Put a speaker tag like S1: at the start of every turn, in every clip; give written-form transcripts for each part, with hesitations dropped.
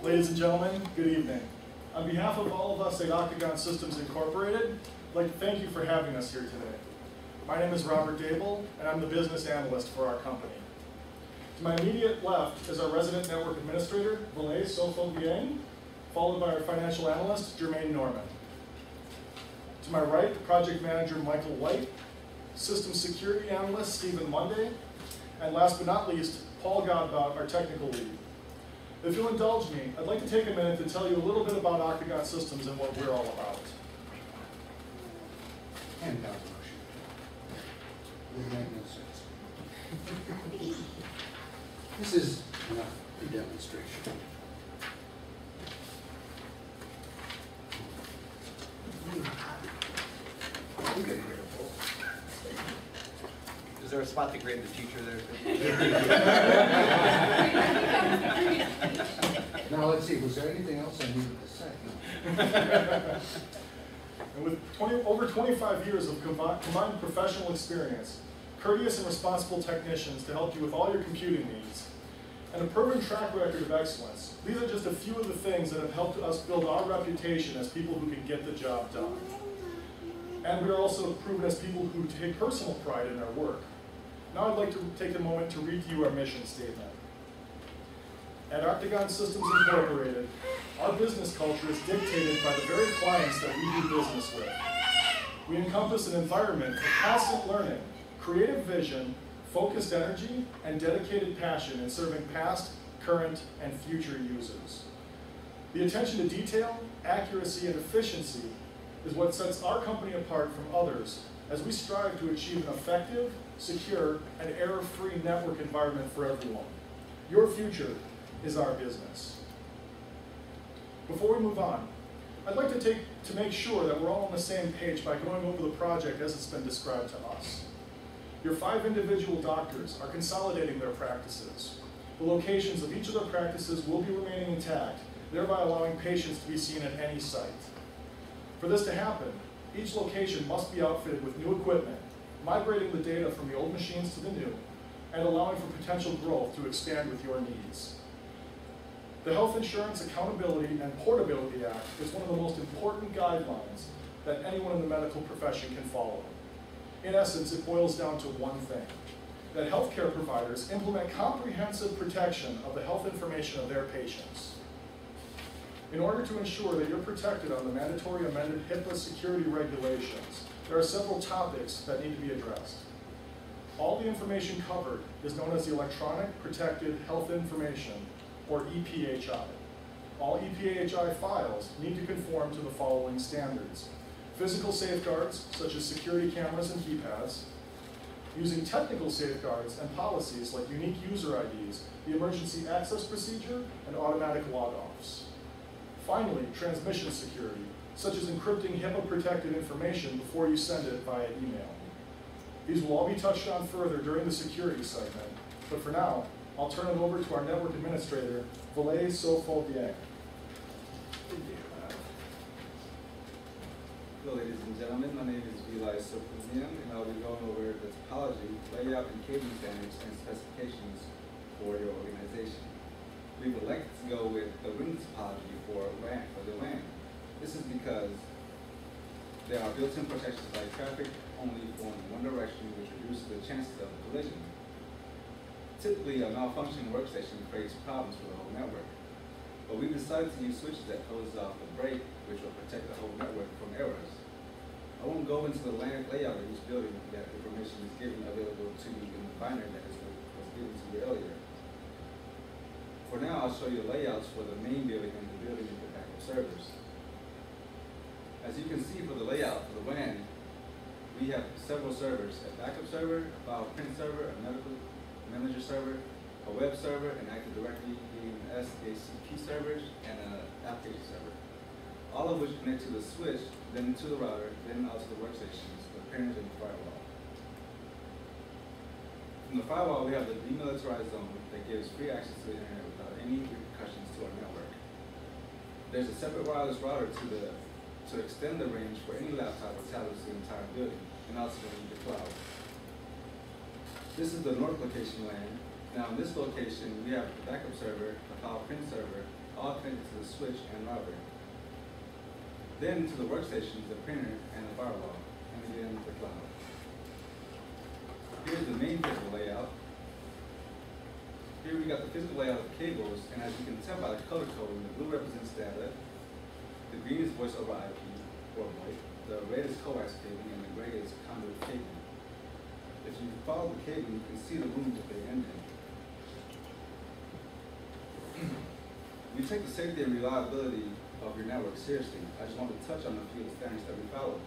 S1: Ladies and gentlemen, good evening. On behalf of all of us at Octagon Systems Incorporated, I'd like to thank you for having us here today. My name is Robert Dable, and I'm the business analyst for our company. To my immediate left is our resident network administrator, Valet Sofo-Dieng, followed by our financial analyst, Jermaine Norman. To my right, project manager, Michael White, system security analyst, Stephen Monday, and last but not least, Paul Godbout, our technical lead. If you'll indulge me, I'd like to take a minute to tell you a little bit about Octagon Systems and what we're all about.
S2: And down the motion. It made no sense. This is enough for demonstration. You can hear it.
S3: Is there a spot to grade the teacher there?
S2: Now let's see, was there anything else I needed to say?
S1: And with over 25 years of combined professional experience, courteous and responsible technicians to help you with all your computing needs, and a proven track record of excellence, these are just a few of the things that have helped us build our reputation as people who can get the job done. And we are also proven as people who take personal pride in their work. Now I'd like to take a moment to read to you our mission statement. At Octagon Systems Incorporated, our business culture is dictated by the very clients that we do business with. We encompass an environment of constant learning, creative vision, focused energy, and dedicated passion in serving past, current, and future users. The attention to detail, accuracy, and efficiency is what sets our company apart from others as we strive to achieve an effective, secure, and error-free network environment for everyone. Your future is our business. Before we move on, I'd like to make sure that we're all on the same page by going over the project as it's been described to us. Your 5 individual doctors are consolidating their practices. The locations of each of their practices will be remaining intact, thereby allowing patients to be seen at any site. For this to happen, each location must be outfitted with new equipment, migrating the data from the old machines to the new, and allowing for potential growth to expand with your needs. The Health Insurance Accountability and Portability Act is one of the most important guidelines that anyone in the medical profession can follow. In essence, it boils down to one thing, that healthcare providers implement comprehensive protection of the health information of their patients. In order to ensure that you're protected on the mandatory amended HIPAA security regulations, there are several topics that need to be addressed. All the information covered is known as the Electronic Protected Health Information, or EPHI. All EPHI files need to conform to the following standards: physical safeguards, such as security cameras and keypads, using technical safeguards and policies like unique user IDs, the emergency access procedure, and automatic log-offs. Finally, transmission security, such as encrypting HIPAA-protected information before you send it via email. These will all be touched on further during the security segment, but for now, I'll turn it over to our network administrator, Valet Sofo-Dieng.
S4: Hello, ladies and gentlemen. My name is Valet Sofo-Dieng, and I'll be going over the topology, layout, and cabling standards and specifications for your organization. We would like to go with the ring topology for the WAN. This is because there are built-in protections like traffic only flowing in one direction, which reduces the chances of collision. Typically, a malfunctioning workstation creates problems for the whole network. But we decided to use switches that close off the break, which will protect the whole network from errors. I won't go into the layout of each building. That information is given available to you in the binder that was given to you earlier. For now, I'll show you the layouts for the main building and the building with the backup servers. As you can see for the layout for the WAN, we have several servers: a backup server, a file print server, a medical manager server, a web server, an Active Directory DNS ACP server, and an application server. All of which connect to the switch, then to the router, then out to the workstations, the parent and the firewall. From the firewall, we have the demilitarized zone that gives free access to the internet without any repercussions to our network. There's a separate wireless router to extend the range for any laptop or tablet to the entire building, and also the cloud. This is the north location LAN, Now in this location, we have the backup server, the file print server, all connected to the switch and router. Then to the workstations, the printer, and the firewall, and again the cloud. Here's the main physical layout. Here we got the physical layout of cables, and as you can tell by the color coding, the blue represents data, the green is voice over IP, or VoIP, the red is coax cabling, and the gray is conduit cabling. If you follow the cabling, you can see the rooms that they end in. We take the safety and reliability of your network seriously. I just want to touch on a few of the standards that we follow.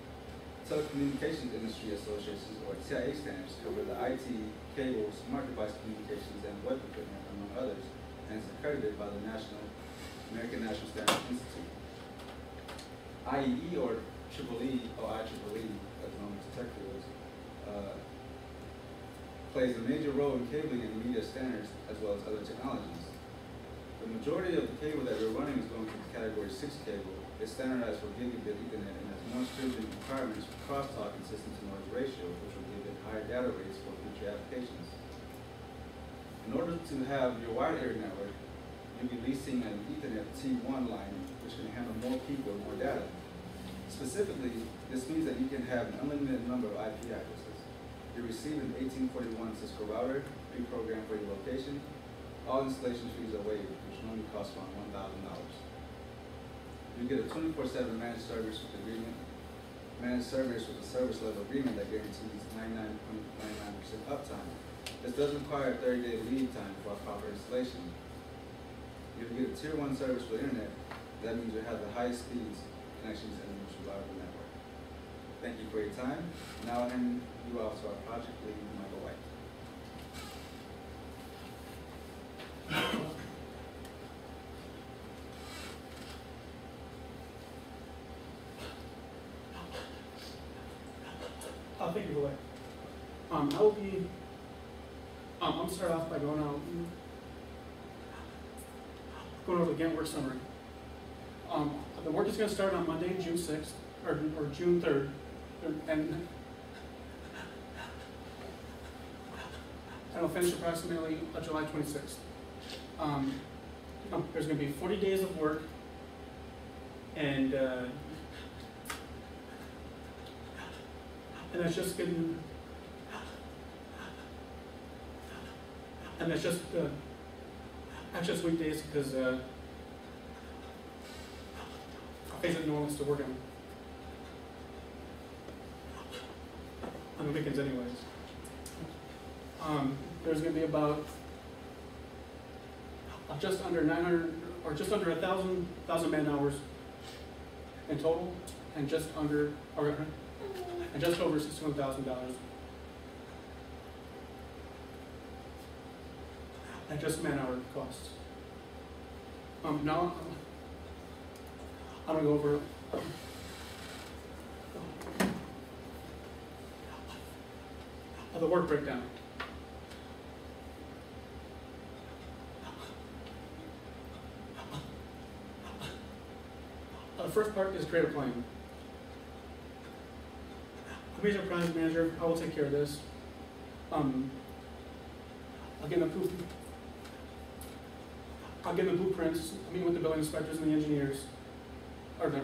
S4: Telecommunications Industry Associations, or TIA standards, cover the IT, cable, smart device communications, and web equipment, among others, and is accredited by the American National Standards Institute. IEE, or IEEE, as known as tech fields, plays a major role in cabling and media standards, as well as other technologies. The majority of the cable that we're running is going to the Category 6 cable. It's standardized for gigabit Ethernet and has more stringent requirements for crosstalk and system-to-noise ratio, which will give it higher data rates for future applications. In order to have your wide area network, you'll be leasing an Ethernet T1 line, which can handle more people and more data. Specifically, this means that you can have an unlimited number of IP addresses. You receive an 1841 Cisco router, pre-programmed for your location. All installation fees are waived, which normally cost around $1,000. You get a 24/7 managed service with agreement, managed service with a service level agreement that guarantees 99.99% uptime. This does require a 30-day lead time for a proper installation. You get a Tier 1 service for internet. That means you have the highest speeds, connections, and the most reliable network. Thank you for your time. Now I'll hand you off to our project lead, Michael White.
S5: Thank you, Roy. I will be, I'm going to start off by going over the Gantt work summary. The work is going to start on Monday, June 6th, or June 3rd, and it'll finish approximately July 26th. There's going to be 40 days of work, and that's just getting, and that's just weekdays because I face it no one wants to work on the weekends anyways. There's going to be about just under 900 or just under 1,000 man hours in total, and just under and just over $61,000. And just man-hour costs. Now I'm going to go over the work breakdown. The first part is create a plan. The major project manager, I will take care of this. I'll get the blueprints, I'll meet with the building inspectors and the engineers, or the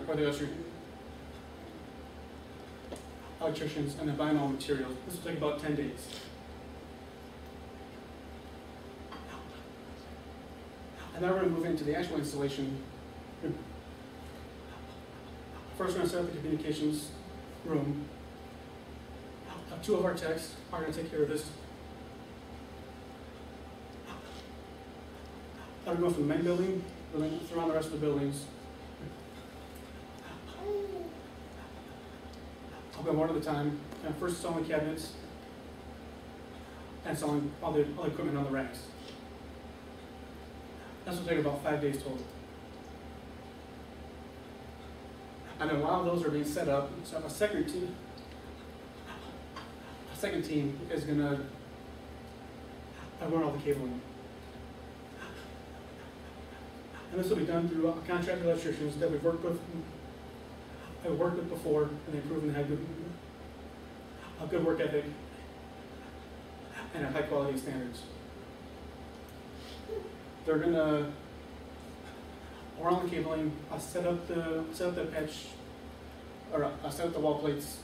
S5: electricians, and then buying all materials. This will take about 10 days. And then we're going to move into the actual installation. First, we're going to set up the communications room. Two of our techs are going to take care of this. I'll go from the main building, around the rest of the buildings. I'll go one at a time. And first installing cabinets and installing all the equipment on the racks. This will take about 5 days total. And then while those are being set up, so a second team is going to run all the cabling. And this will be done through contracted electricians that we've worked with before, and they've proven to have a good work ethic and have high quality standards. they're gonna around the cabling, I set up the patch, or I set up the wall plates,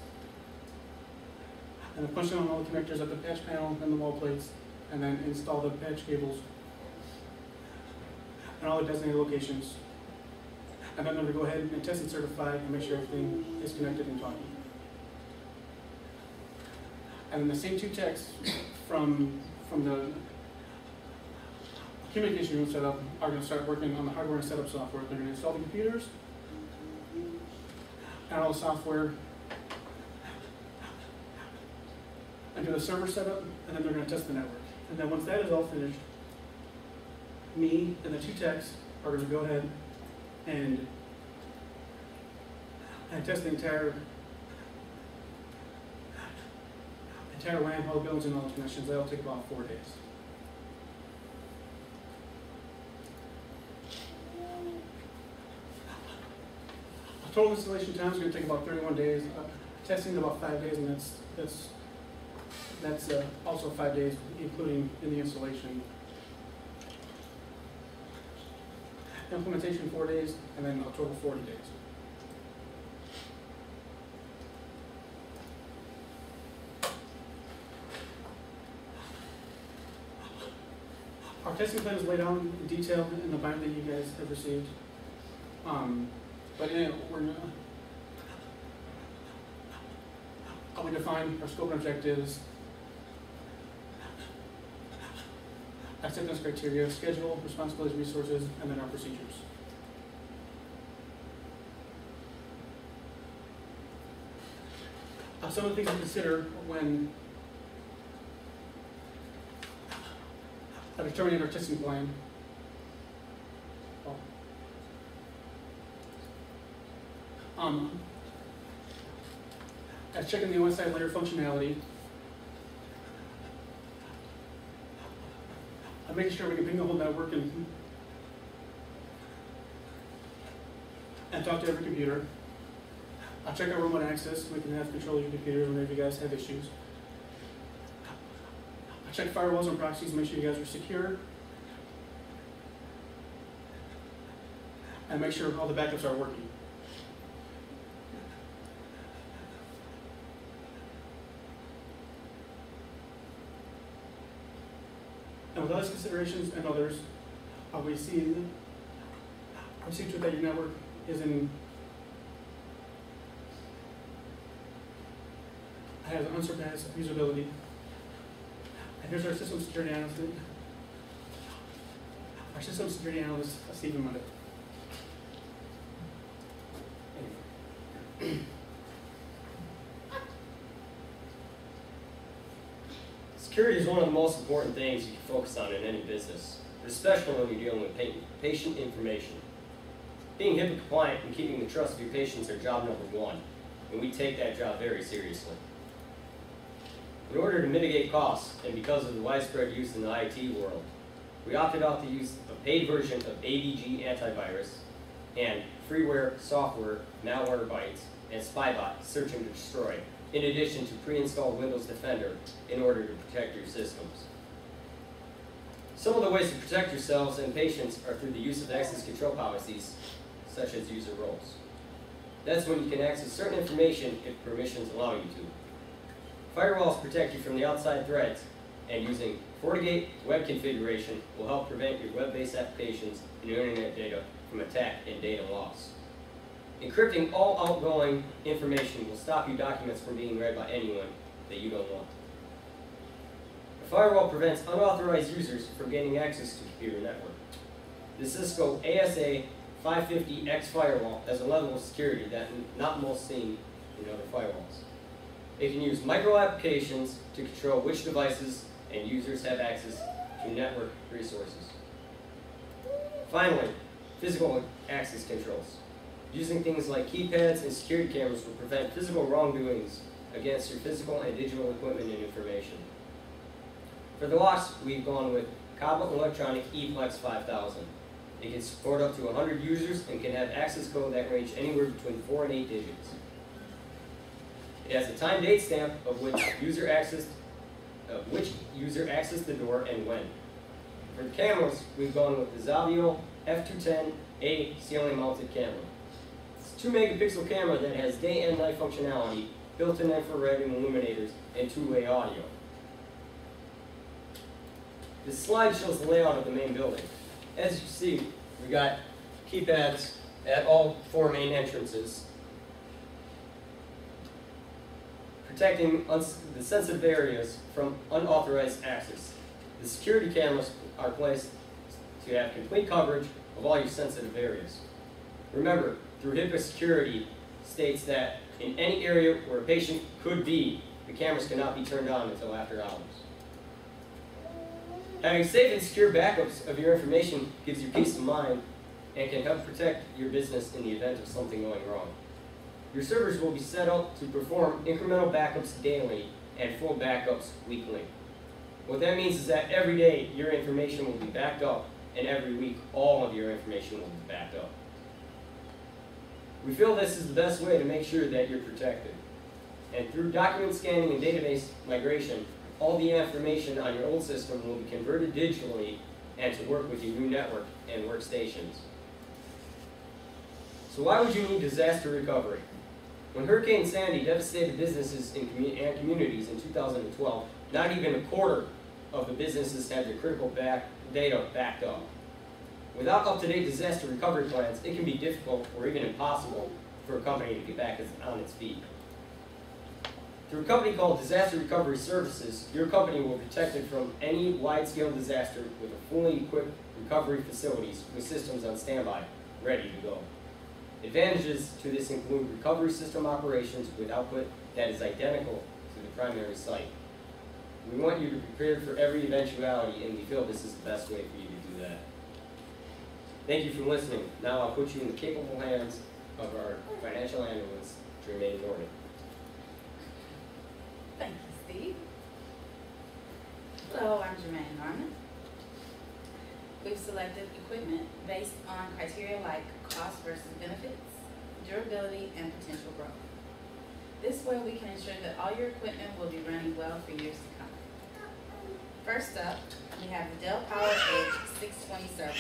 S5: and I punch in on all the connectors at the patch panel and the wall plates, and then install the patch cables and all the designated locations. And then I'm going to go ahead and test and certify and make sure everything is connected and talking. And then the same two techs from the communication room setup are going to start working on the hardware and setup software. They're going to install the computers and all the software and do the server setup, and then they're going to test the network. And then once that is all finished, me and the two techs are going to go ahead and test the entire WAN, all the buildings and all the connections. That'll take about 4 days. Total installation time is going to take about 31 days. Testing about 5 days, and that's also 5 days, including in the installation. Implementation 4 days, and then a total 40 days. Our testing plan is laid out in detail in the binder that you guys have received. But in it, we define our scope and objectives, acceptance criteria, schedule, responsibilities, resources, and then our procedures. Some of the things to consider when determining our testing plan. As checking the OSI layer functionality, I'm making sure we can ping the whole network and talk to every computer. I'll check our remote access. We can have control of your computers whenever you guys have issues. I check firewalls and proxies, make sure you guys are secure. And make sure all the backups are working. And with those considerations and others, we see to it that your network is has unsurpassed usability. And here's our system security analyst. Our system security analyst, Stephen Monday.
S6: Security is one of the most important things you can focus on in any business, especially when you're dealing with patient information. Being HIPAA compliant and keeping the trust of your patients are job number one, and we take that job very seriously. In order to mitigate costs, and because of the widespread use in the IT world, we opted out to use a paid version of AVG antivirus and freeware, software, Malwarebytes, and Spybot search and destroy, in addition to pre-installed Windows Defender in order to protect your systems. Some of the ways to protect yourselves and patients are through the use of access control policies, such as user roles. That's when you can access certain information if permissions allow you to. Firewalls protect you from the outside threats, and using FortiGate web configuration will help prevent your web-based applications and your internet data from attack and data loss. Encrypting all outgoing information will stop your documents from being read by anyone that you don't want. A firewall prevents unauthorized users from gaining access to the computer network. The Cisco ASA 550X firewall has a level of security that not most seen in other firewalls. It can use micro applications to control which devices and users have access to network resources. Finally, physical access controls. Using things like keypads and security cameras will prevent physical wrongdoings against your physical and digital equipment and information. For the locks, we've gone with Cobalt Electronic ePlex 5000. It can support up to 100 users and can have access code that range anywhere between 4 and 8 digits. It has a time-date stamp of which user accessed the door and when. For the cameras, we've gone with the Zavio F210A ceiling mounted camera. It's a 2 megapixel camera that has day and night functionality, built-in infrared illuminators, and two-way audio. This slide shows the layout of the main building. As you see, we got keypads at all 4 main entrances, protecting the sensitive areas from unauthorized access. The security cameras are placed to have complete coverage of all your sensitive areas. Remember, through HIPAA security states that in any area where a patient could be, the cameras cannot be turned on until after hours. Having safe and secure backups of your information gives you peace of mind and can help protect your business in the event of something going wrong. Your servers will be set up to perform incremental backups daily and full backups weekly. What that means is that every day your information will be backed up, and every week all of your information will be backed up. We feel this is the best way to make sure that you're protected. And through document scanning and database migration, all the information on your old system will be converted digitally and to work with your new network and workstations. So why would you need disaster recovery? When Hurricane Sandy devastated businesses and communities in 2012, not even a quarter of the businesses had their critical data backed up. Without up-to-date disaster recovery plans, it can be difficult or even impossible for a company to get back on its feet. Through a company called Disaster Recovery Services, your company will be protected from any wide-scale disaster with a fully equipped recovery facilities with systems on standby, ready to go. Advantages to this include recovery system operations with output that is identical to the primary site. We want you to be prepared for every eventuality, and we feel this is the best way for you to do that. Thank you for listening. Now I'll put you in the capable hands of our financial analyst, Jermaine Norman.
S7: Thank you, Steve. Hello, I'm Jermaine Norman. We've selected equipment based on criteria like cost versus benefits, durability, and potential growth. This way we can ensure that all your equipment will be running well for years to come. First up, we have the Dell PowerEdge 627.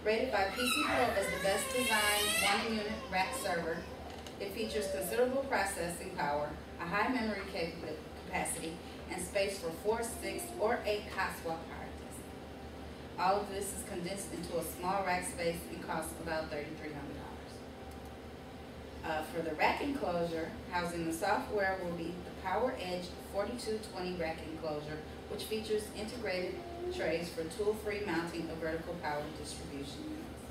S7: Rated by PC Pro as the best designed 1-unit rack server, it features considerable processing power, a high memory capacity, and space for 4, 6, or 8 hot swap hard disks. All of this is condensed into a small rack space and costs about $3,300. For the rack enclosure, housing the software will be the PowerEdge 4220 rack enclosure, which features integrated trays for tool-free mounting of vertical power distribution units.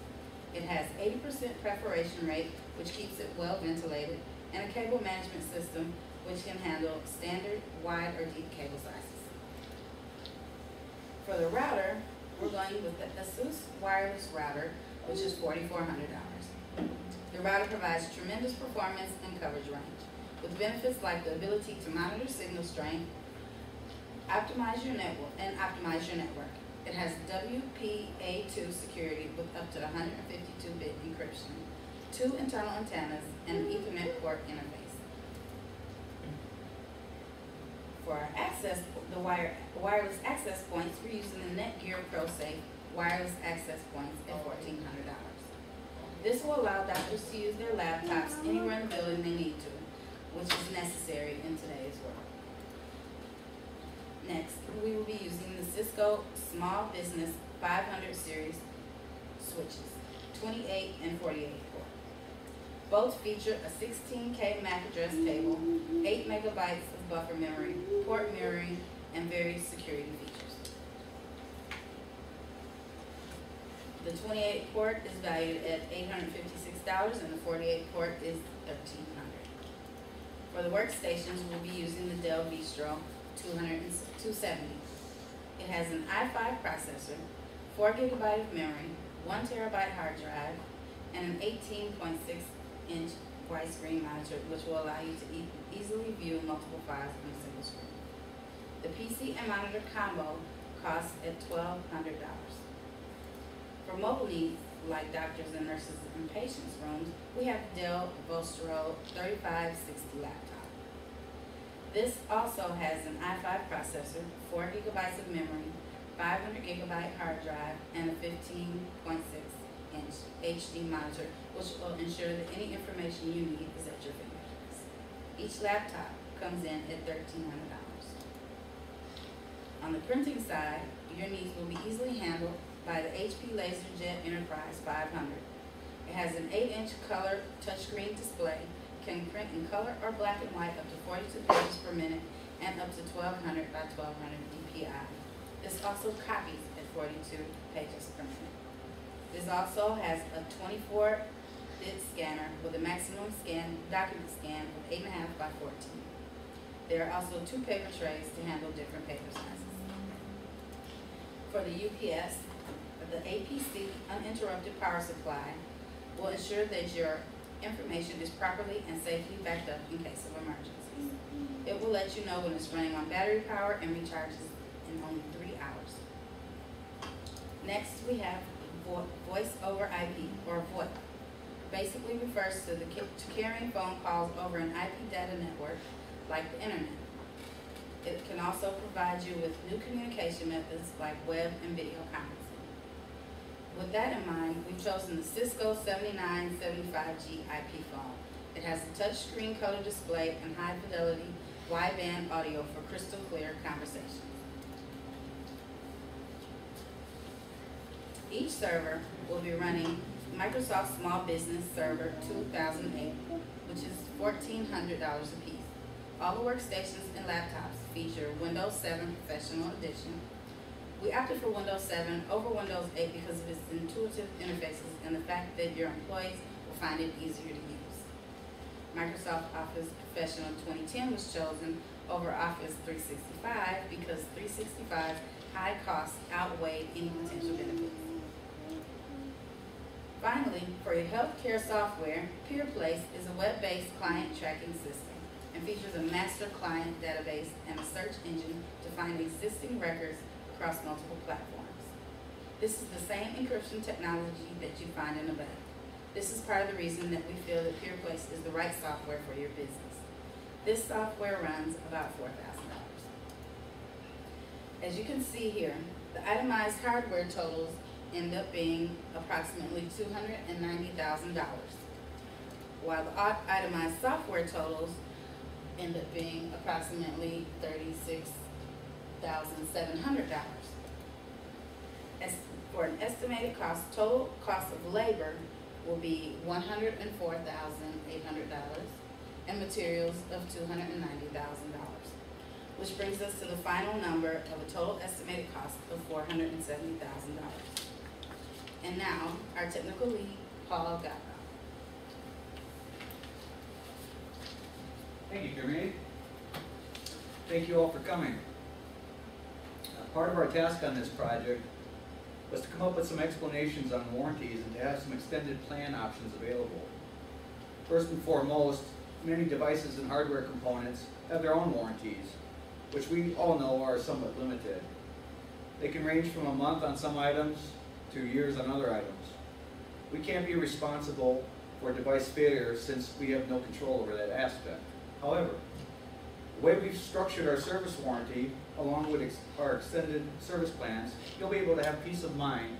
S7: It has 80% perforation rate, which keeps it well ventilated, and a cable management system which can handle standard, wide, or deep cable sizes. For the router, we're going with the ASUS wireless router, which is $4,400. The router provides tremendous performance and coverage range, with benefits like the ability to monitor signal strength, optimize your network. It has WPA2 security with up to 152-bit encryption, 2 internal antennas, and an Ethernet port interface. For our access, the wireless access points, we're using the Netgear ProSafe wireless access points at $1,400. This will allow doctors to use their laptops anywhere in the building they need to, which is necessary in today's world. Next, we will be using the Cisco Small Business 500 series switches, 28 and 48 port. Both feature a 16K MAC address table, 8 megabytes of buffer memory, port mirroring, and various security features. The 28 port is valued at $856 and the 48 port is $1,300. For the workstations, we'll be using the Dell Vistro 270. It has an i5 processor, 4 GB of memory, 1 TB hard drive, and an 18.6-inch widescreen monitor, which will allow you to easily view multiple files on a single screen. The PC and monitor combo costs at $1,200. For mobile needs, like doctors and nurses in patients' rooms, we have the Dell Vostro 3560 laptop. This also has an i5 processor, 4 GB of memory, 500 gigabyte hard drive, and a 15.6-inch HD monitor, which will ensure that any information you need is at your fingertips. Each laptop comes in at $1,300. On the printing side, your needs will be easily handled by the HP LaserJet Enterprise 500. It has an 8-inch color touchscreen display, can print in color or black and white up to 42 pages per minute and up to 1200 by 1200 dpi. This also copies at 42 pages per minute. This also has a 24-bit scanner with a maximum document scan of 8.5 by 14. There are also 2 paper trays to handle different paper sizes. For the UPS, the APC uninterrupted power supply will ensure that your information is properly and safely backed up in case of emergencies. It will let you know when it's running on battery power and recharges in only 3 hours. Next, we have Voice over IP, or VoIP. Basically refers to carrying phone calls over an IP data network like the internet. It can also provide you with new communication methods like web and video conferencing. With that in mind, we've chosen the Cisco 7975G IP phone. It has a touchscreen color display and high fidelity wideband audio for crystal clear conversations. Each server will be running Microsoft Small Business Server 2008, which is $1,400 a piece. All the workstations and laptops feature Windows 7 Professional Edition. We opted for Windows 7 over Windows 8 because of its intuitive interfaces and the fact that your employees will find it easier to use. Microsoft Office Professional 2010 was chosen over Office 365 because 365's high costs outweighed any potential benefits. Finally, for your healthcare software, PeerPlace is a web-based client tracking system and features a master client database and a search engine to find existing records across multiple platforms. This is the same encryption technology that you find in a bank. This is part of the reason that we feel that PeerPlace is the right software for your business. This software runs about $4,000. As you can see here, the itemized hardware totals end up being approximately $290,000, while the itemized software totals end up being approximately $36,700. As for an estimated cost, total cost of labor will be $104,800 and materials of $290,000, which brings us to the final number of a total estimated cost of $470,000. And now, our technical lead, Paul Gata.
S3: Thank you, Jermaine. Thank you all for coming. Part of our task on this project was to come up with some explanations on warranties and to have some extended plan options available. First and foremost, many devices and hardware components have their own warranties, which we all know are somewhat limited. They can range from a month on some items to years on other items. We can't be responsible for device failure since we have no control over that aspect. However, the way we've structured our service warranty, along with our extended service plans, you'll be able to have peace of mind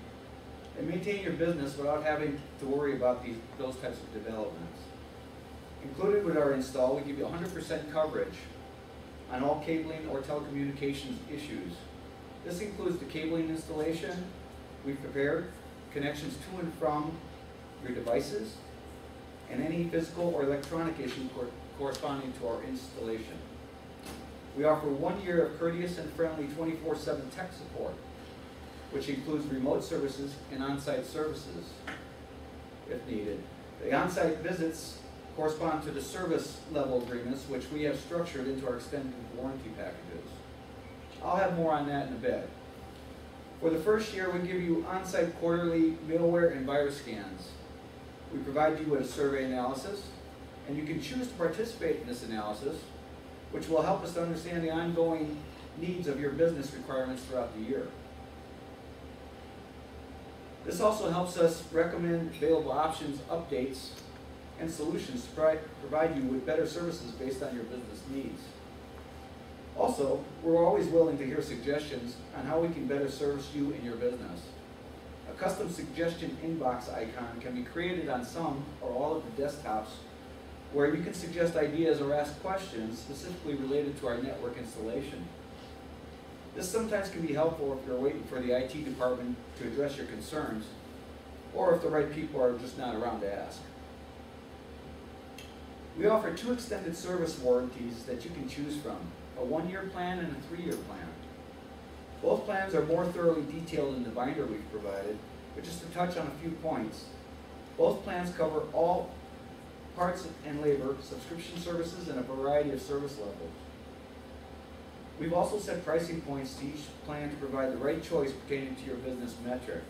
S3: and maintain your business without having to worry about those types of developments. Included with our install, we give you 100% coverage on all cabling or telecommunications issues. This includes the cabling installation we've prepared, connections to and from your devices, and any physical or electronic issue corresponding to our installation. We offer 1 year of courteous and friendly 24/7 tech support, which includes remote services and on-site services if needed. The on-site visits correspond to the service level agreements, which we have structured into our extended warranty packages. I'll have more on that in a bit. For the first year, we give you on-site quarterly malware and virus scans. We provide you with a survey analysis, and you can choose to participate in this analysis, which will help us to understand the ongoing needs of your business requirements throughout the year. This also helps us recommend available options, updates, and solutions to provide you with better services based on your business needs. Also, we're always willing to hear suggestions on how we can better service you and your business. A custom suggestion inbox icon can be created on some or all of the desktops where you can suggest ideas or ask questions specifically related to our network installation. This sometimes can be helpful if you're waiting for the IT department to address your concerns, or if the right people are just not around to ask. We offer 2 extended service warranties that you can choose from, a 1-year plan and a 3-year plan. Both plans are more thoroughly detailed in the binder we've provided, but just to touch on a few points, both plans cover all parts and labor, subscription services, and a variety of service levels. We've also set pricing points to each plan to provide the right choice pertaining to your business metric.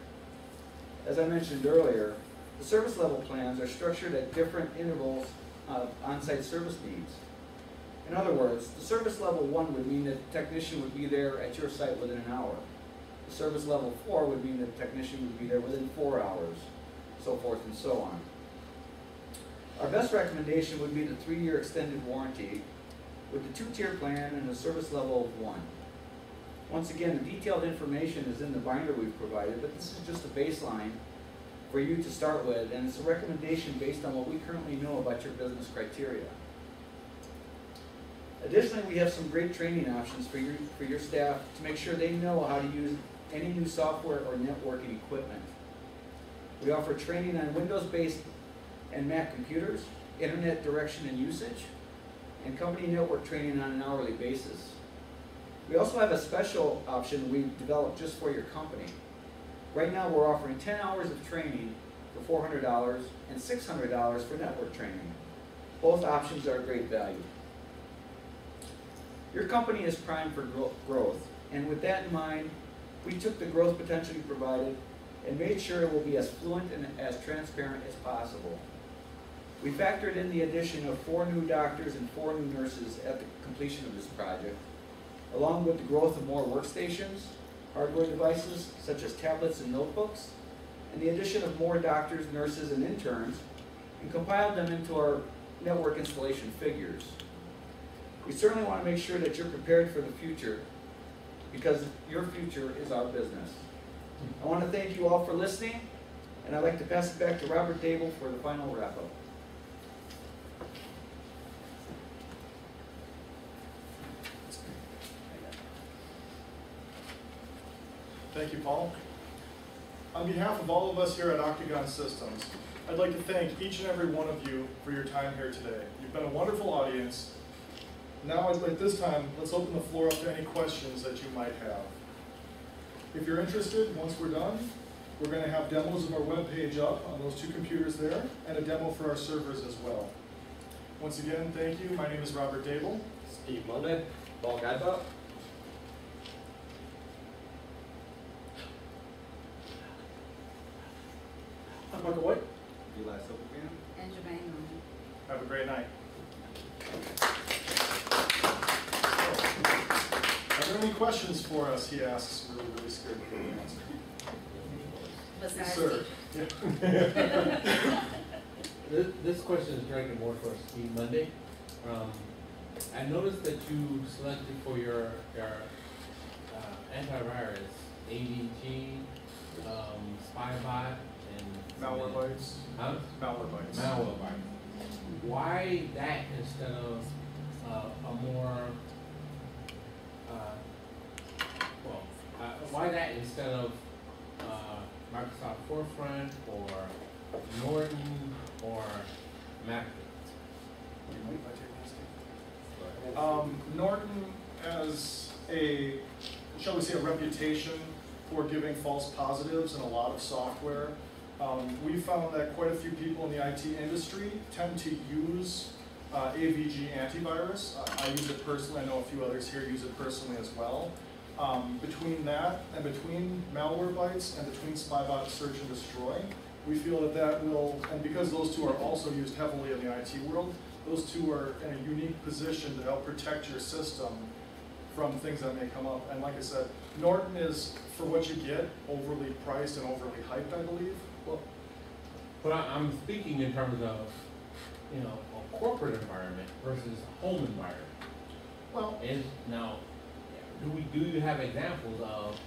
S3: As I mentioned earlier, the service level plans are structured at different intervals of on-site service needs. In other words, the service level 1 would mean that the technician would be there at your site within an hour. The service level 4 would mean that the technician would be there within 4 hours, so forth and so on. Our best recommendation would be the 3-year extended warranty with the 2-tier plan and a service level of 1. Once again, the detailed information is in the binder we've provided, but this is just a baseline for you to start with, and it's a recommendation based on what we currently know about your business criteria. Additionally, we have some great training options for your staff to make sure they know how to use any new software or networking equipment. We offer training on Windows-based and Mac computers, internet direction and usage, and company network training on an hourly basis. We also have a special option we've developed just for your company. Right now we're offering 10 hours of training for $400 and $600 for network training. Both options are a great value. Your company is primed for growth, and with that in mind, we took the growth potential you provided and made sure it will be as fluent and as transparent as possible. We factored in the addition of 4 new doctors and 4 new nurses at the completion of this project, along with the growth of more workstations, hardware devices such as tablets and notebooks, and the addition of more doctors, nurses, and interns, and compiled them into our network installation figures. We certainly want to make sure that you're prepared for the future, because your future is our business. I want to thank you all for listening, and I'd like to pass it back to Robert Dable for the final wrap-up.
S1: Thank you, Paul. On behalf of all of us here at Octagon Systems, I'd like to thank each and every one of you for your time here today. You've been a wonderful audience. Now, at this time, let's open the floor up to any questions that you might have. If you're interested, once we're done, we're going to have demos of our webpage up on those 2 computers there, and a demo for our servers as well. Once again, thank you. My name is Robert Dable.
S6: Steve Monday, Paul Guidebot.
S5: I'm Michael White.
S4: Eli Silverman.
S7: And Jermaine Norman.
S1: Have a great night. Are there any questions for us, he asks, really scared to give an answer.
S7: Besides
S1: Sir.
S7: Yeah.
S8: This question is directed more for Steve Monday. I noticed that you selected for your antivirus AVG, Spybot, and
S1: Malwarebytes.
S8: Huh?
S1: Malwarebytes.
S8: Malwarebytes. Why that instead of a more why that instead of Microsoft Forefront or Norton or Mac?
S1: Norton has a, shall we say, a reputation for giving false positives in a lot of software. We found that quite a few people in the IT industry tend to use AVG antivirus. I use it personally. I know a few others here use it personally as well. Between that and between Malwarebytes and between Spybot Search and Destroy, we feel that that will, and because those 2 are also used heavily in the IT world, those 2 are in a unique position to help protect your system from things that may come up. And like I said, Norton is, for what you get, overly priced and overly hyped, I believe.
S8: Well, but I'm speaking in terms of, a corporate environment versus a home environment.
S1: Well,
S8: Is now, do you have examples of